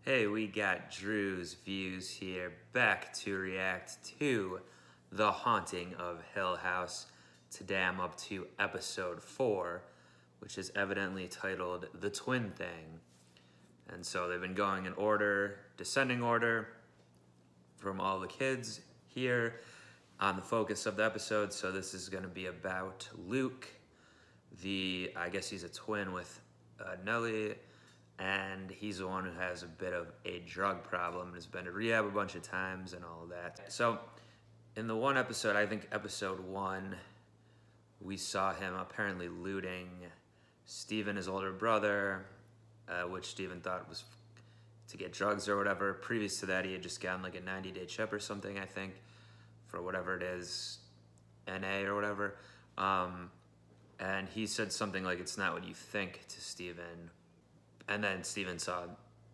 Hey, we got Drew's Views here, back to react to The Haunting of Hill House. Today I'm up to episode 4, which is evidently titled The Twin Thing. And so they've been going in order, descending order, from all the kids here on the focus of the episode. So this is going to be about Luke, I guess he's a twin with Nellie, and he's the one who has a bit of a drug problem and has been to rehab a bunch of times and all of that. So in the one episode, I think episode 1, we saw him apparently looting Steven, his older brother, which Steven thought was to get drugs or whatever. Previous to that, he had just gotten like a 90-day chip or something, I think, for whatever it is, NA or whatever. And he said something like, "It's not what you think," to Steven. And then Steven saw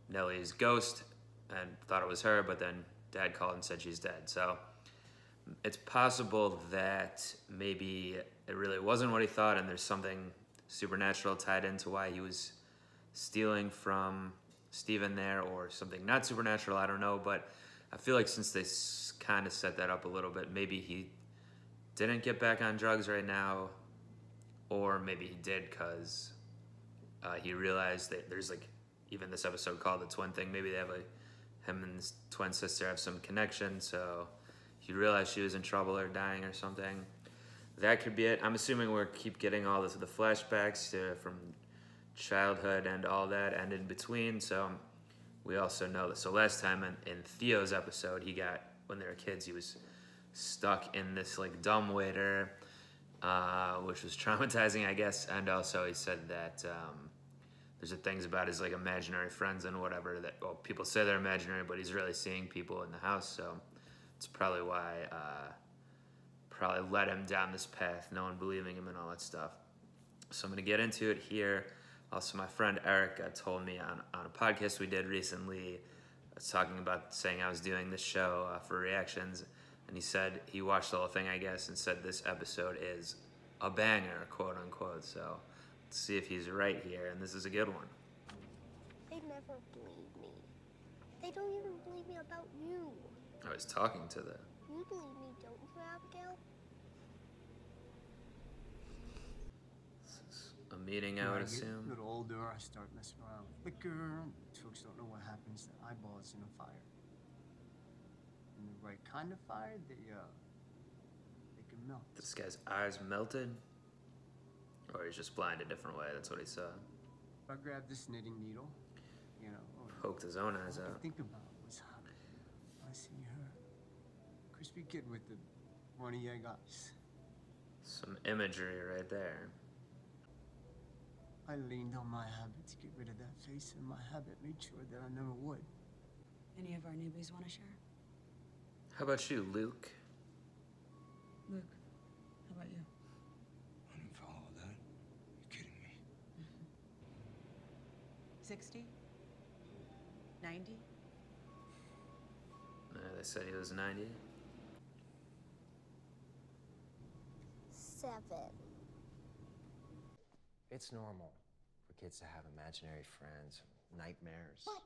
Nellie's ghost and thought it was her, but then Dad called and said she's dead. So it's possible that maybe it really wasn't what he thought, and there's something supernatural tied into why he was stealing from Steven there, or something not supernatural, I don't know. But I feel like since they kind of set that up a little bit, maybe he didn't get back on drugs right now, or maybe he did because he realized that there's like, even this episode called The Twin Thing, maybe they have like, him and his twin sister have some connection, so he realized she was in trouble or dying or something. That could be it. I'm assuming we'll keep getting all this, the flashbacks from childhood and all that, and in between. So we also know that, so last time in Theo's episode, he got, when they were kids, he was stuck in this like dumbwaiter, which was traumatizing, I guess. And also he said that there's things about his like imaginary friends and whatever that, well, people say they're imaginary, but he's really seeing people in the house. So it's probably why, probably led him down this path, no one believing him and all that stuff. So I'm gonna get into it here. Also, my friend Eric told me on a podcast we did recently, I was talking about saying I was doing this show for reactions, and he said he watched the whole thing, I guess, and said this episode is a banger, quote unquote. So let's see if he's right here, and this is a good one. They never believe me. They don't even believe me about you. I was talking to them. You believe me, don't you, Abigail? A meeting, I would assume. A little older, I start messing around with liquor. Folks don't know what happens to eyeballs in a fire. And the right kind of fire, they can melt. This guy's eyes melted? Or he's just blind a different way, that's what he saw. I grabbed this knitting needle, you know. Poked his own eyes all I out. could think about was how I see her. Crispy kid with the runny egg eyes. Some imagery right there. I leaned on my habit to get rid of that face, and my habit made sure that I never would. Any of our newbies want to share? How about you, Luke? Luke, how about you? I didn't follow that. You kidding me? 60? 90? They said he was 90. 7. It's normal for kids to have imaginary friends, nightmares. What?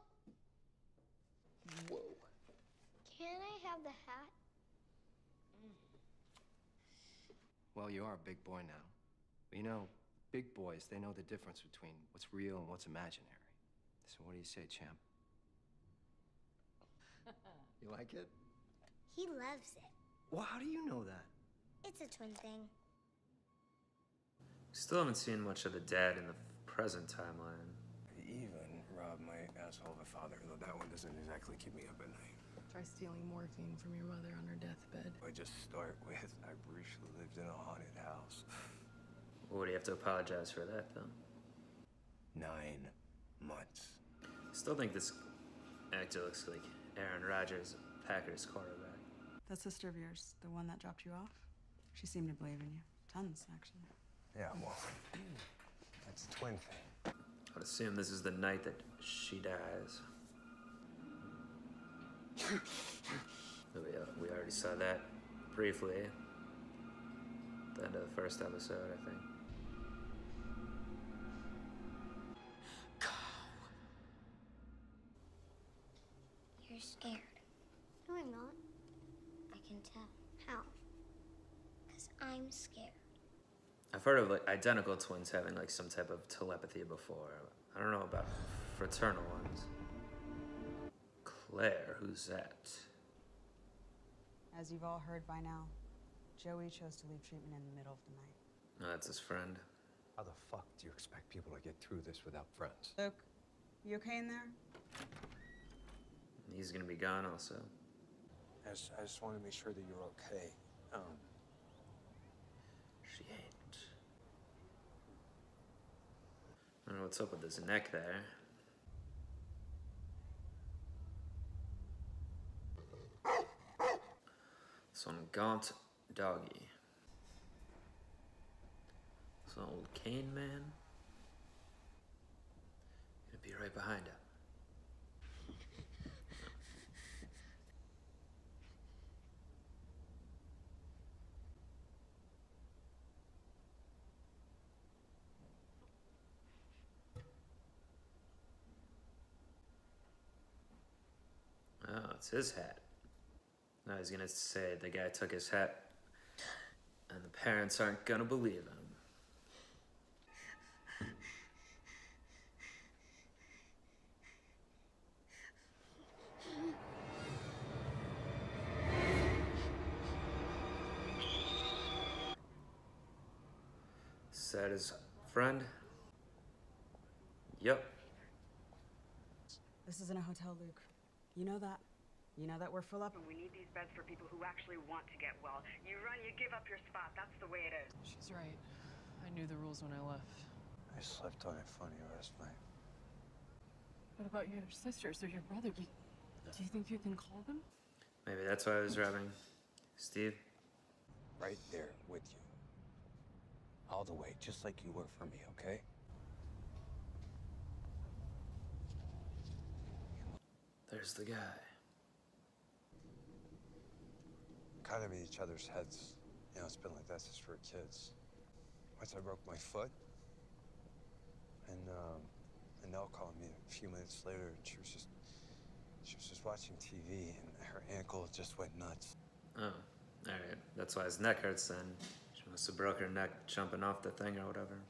Whoa. Can I have the hat? Well, you are a big boy now. You know, big boys, they know the difference between what's real and what's imaginary. So what do you say, champ? You like it? He loves it. Well, how do you know that? It's a twin thing. Still haven't seen much of the dad in the present timeline. I even robbed my asshole of a father, though that one doesn't exactly keep me up at night. Try stealing morphine from your mother on her deathbed. I just start with, I briefly lived in a haunted house. What do you have to apologize for that, though? 9 months. Still think this actor looks like Aaron Rodgers, Packers quarterback. That sister of yours, the one that dropped you off, she seemed to believe in you. Tons, actually. Yeah, well, that's the twin thing. I'd assume this is the night that she dies. We already saw that briefly at the end of the first episode, I think. You're scared. No, I'm not. I can tell. How? Because I'm scared. I've heard of like identical twins having like some type of telepathy before. I don't know about fraternal ones. Claire, who's that? As you've all heard by now, Joey chose to leave treatment in the middle of the night. Oh, that's his friend. How the fuck do you expect people to get through this without friends? Luke, you okay in there? He's gonna be gone also. I just want to make sure that you're okay. She ain't. I don't know what's up with his neck there. Some gaunt doggy. Some old cane man. Gonna be right behind him. Oh, it's his hat. Now he's gonna say the guy took his hat, and the parents aren't gonna believe him. Said his friend? Yep. This isn't a hotel, Luke. You know that. You know that we're full up. We need these beds for people who actually want to get well. You run, you give up your spot. That's the way it is. She's right. I knew the rules when I left. I slept on it funny last night. What about your sisters or your brother? Do you think you can call them? Maybe that's why I was robbing Steve. Right there with you. All the way, just like you were for me, okay? There's the guy. Kind of in each other's heads. You know, it's been like that since we were kids. Once I broke my foot, and Nell called me a few minutes later, and she was just watching TV, and her ankle just went nuts. Oh, all right. That's why his neck hurts then. She must have broke her neck jumping off the thing or whatever.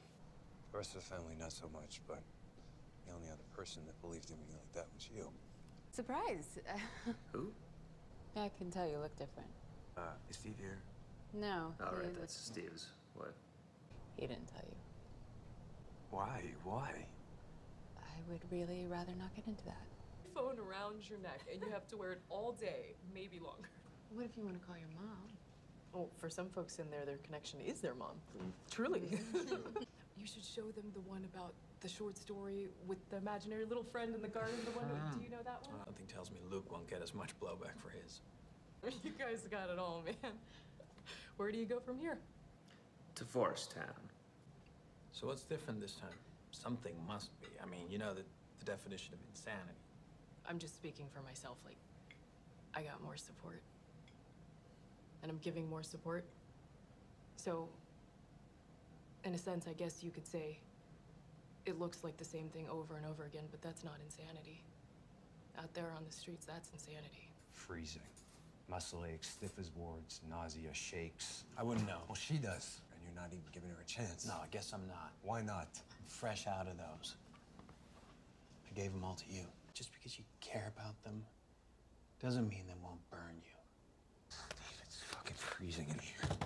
The rest of the family, not so much, but the only other person that believed in me like that was you. Surprise. Who? Yeah, I can tell you look different. Is Steve here? No. All right, he that's Steve's. What? He didn't tell you. Why? Why? I would really rather not get into that. Phone around your neck and you have to wear it all day, maybe longer. What if you want to call your mom? Oh, for some folks in there, their connection is their mom. Truly. You should show them the one about the short story with the imaginary little friend in the garden. The one, do you know that one? Something tells me Luke won't get as much blowback for his. You guys got it all, man. Where do you go from here? Divorce town. So what's different this time? Something must be. I mean, you know the definition of insanity. I'm just speaking for myself. Like, I got more support. And I'm giving more support. So, in a sense, I guess you could say it looks like the same thing over and over again, but that's not insanity. Out there on the streets, that's insanity. Freezing. Muscle aches, stiff as boards, nausea, shakes. I wouldn't know. Well, she does. And you're not even giving her a chance. No, I guess I'm not. Why not? I'm fresh out of those. I gave them all to you. Just because you care about them doesn't mean they won't burn you. Dave, it's fucking freezing in here.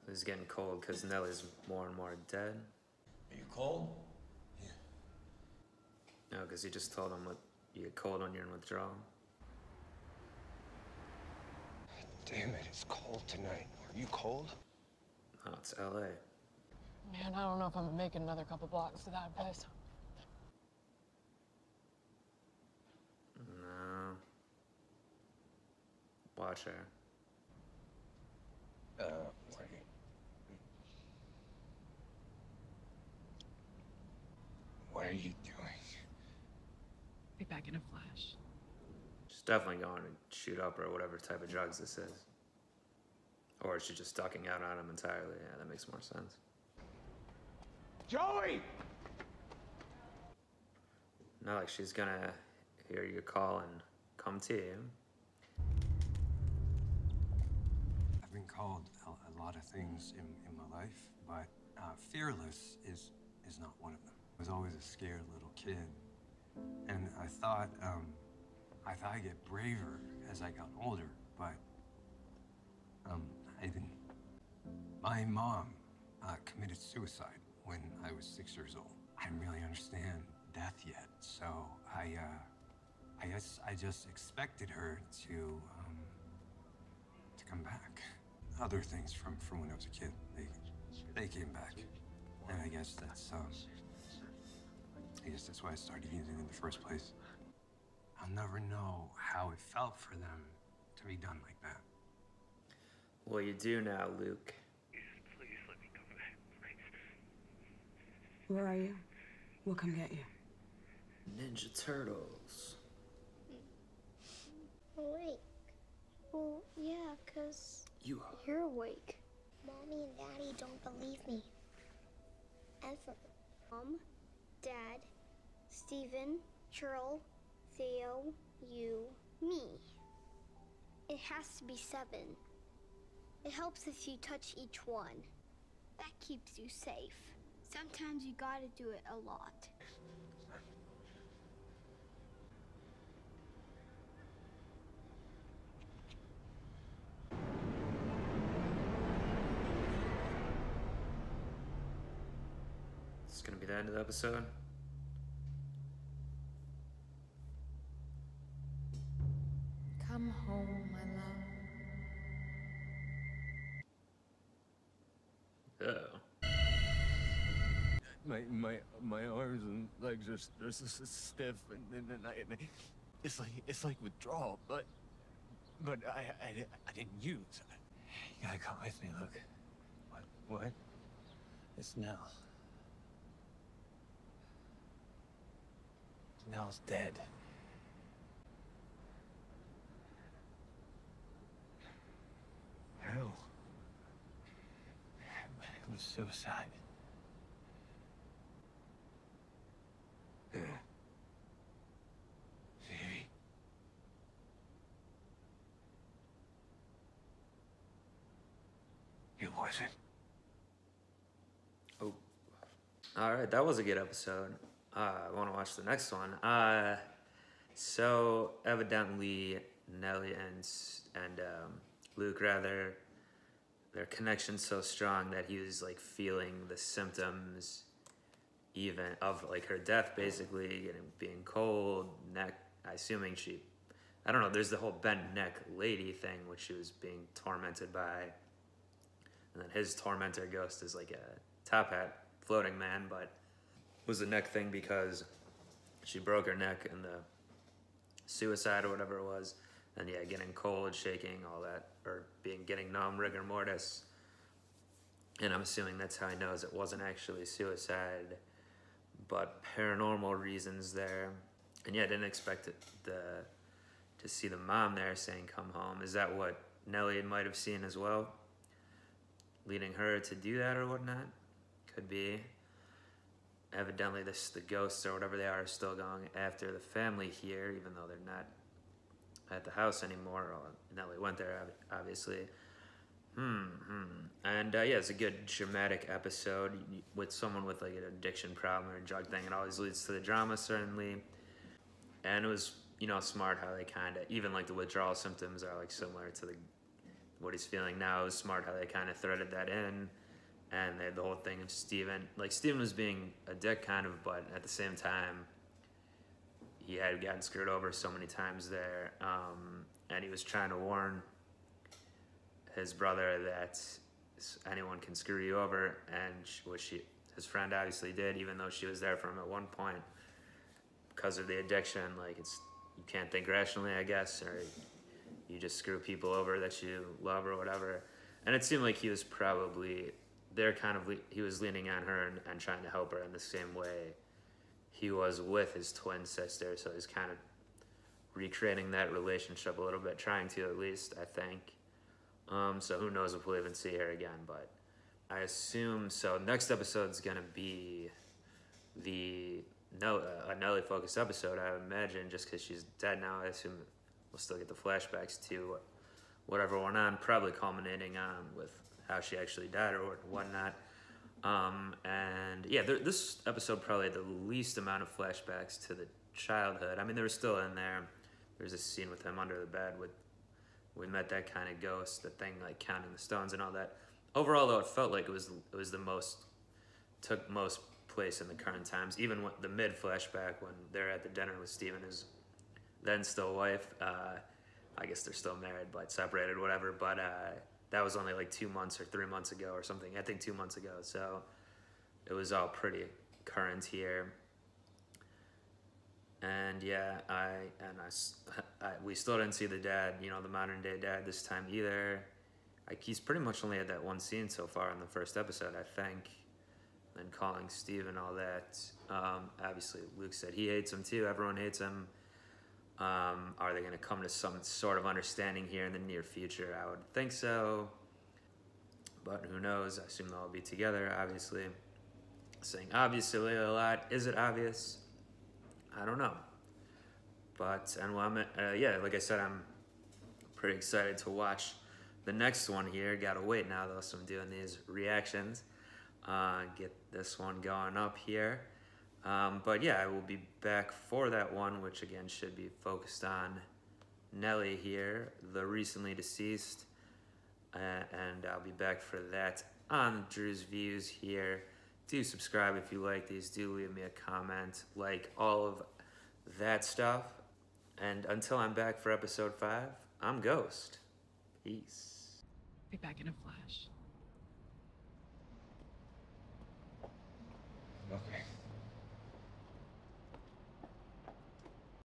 It's getting cold because Nellie's more and more dead. Are you cold? Yeah. No, because you just told him what you get cold when you're in withdrawal. Damn it, it's cold tonight. Are you cold? Oh, it's L.A. Man, I don't know if I'm making another couple blocks to that place. No. Watch her. Wait. What are you doing? Be back in a flash. She's definitely going to shoot up or whatever type of drugs this is. Or is she just ducking out on him entirely? Yeah, that makes more sense. Joey! Not like she's gonna hear you call come to you. I've been called a lot of things in my life, but fearless is not one of them. I was always a scared little kid, and I thought I'd get braver as I got older, but I didn't. My mom committed suicide when I was 6 years old. I didn't really understand death yet, so I guess I just expected her to come back. Other things from when I was a kid, they came back, and I guess that's why I started using it in the first place. I'll never know how it felt for them to be done like that. Well, you do now, Luke. Please let me come back, please. Where are you? We'll come get you. Ninja Turtles. Awake. Well, yeah, 'cause you're awake. Mommy and Daddy don't believe me. Ever. Mom, Dad, Steven, Churl, Theo, you, me. It has to be 7. It helps if you touch each one. That keeps you safe. Sometimes you gotta do it a lot. It's gonna be the end of the episode. Come home, my love. Oh. My arms and legs are stiff, and it's like withdrawal, but I didn't use. You gotta come with me, look. What? It's Nell. Nell's dead. How? It was suicide. Phoebe. It wasn't. Oh. Alright, that was a good episode. I want to watch the next one. So, evidently, Nellie and Luke, rather, their connection's so strong that he was, like, feeling the symptoms even of, like, her death, basically, being cold, neck, assuming I don't know, there's the whole bent neck lady thing, which she was being tormented by. And then his tormentor ghost is like a top hat floating man, but was a neck thing because she broke her neck in the suicide or whatever it was. And yeah, getting cold, shaking, all that, or getting numb, rigor mortis. And I'm assuming that's how he knows it wasn't actually suicide, but paranormal reasons there. And yeah, I didn't expect to see the mom there saying, come home. Is that what Nellie might have seen as well? Leading her to do that or whatnot? Could be. Evidently, the ghosts or whatever they are still going after the family here, even though they're not at the house anymore. Nellie went there, obviously. And yeah, it's a good dramatic episode with someone with like an addiction problem or a drug thing. It always leads to the drama, certainly. And it was, smart how they kind of, even like the withdrawal symptoms are like similar to what he's feeling now. It was smart how they kind of threaded that in. And they had the whole thing of Steven. Like, Steven was being a dick kind of, but at the same time, he had gotten screwed over so many times there. And he was trying to warn his brother that anyone can screw you over, and his friend obviously did, even though she was there for him at one point. Because of the addiction, like, you can't think rationally, I guess, or you just screw people over that you love or whatever. And it seemed like he was probably... he was leaning on her and trying to help her in the same way he was with his twin sister, so he's kind of recreating that relationship a little bit, trying to at least, I think. So who knows if we'll even see her again, but I assume so. Next episode's gonna be a Nellie-focused episode, I would imagine, just because she's dead now. I assume we'll still get the flashbacks to whatever went on, probably culminating on with how she actually died or whatnot. And yeah, this episode probably had the least amount of flashbacks to the childhood. I mean, they were still in there. There's a scene with him under the bed with, we met that kind of ghost, the thing like counting the stones and all that. Overall, though, it felt like it was the most, took most place in the current times. Even with the mid flashback when they're at the dinner with Steven, his then still wife. I guess they're still married, but separated, whatever. But that was only like 2 months or 3 months ago or something. I think 2 months ago. So it was all pretty current here. And yeah, we still didn't see the dad, you know, the modern day dad this time either. Like, he's pretty much only had that one scene so far in the first episode, I think. And calling Steve and all that. Obviously, Luke said he hates him too. Everyone hates him. Are they going to come to some sort of understanding here in the near future? I would think so. But who knows? I assume they'll all be together, obviously. Saying obviously a lot. Is it obvious? I don't know. But, and well, yeah, like I said, I'm pretty excited to watch the next one here. Gotta wait now, though, so I'm doing these reactions. Get this one going up here. But yeah, I will be back for that one, which again should be focused on Nellie here, the recently deceased. And I'll be back for that on Drew's Views here. Do subscribe if you like these. Do leave me a comment, like all of that stuff. And until I'm back for episode 5, I'm Ghost. Peace. Be back in a flash.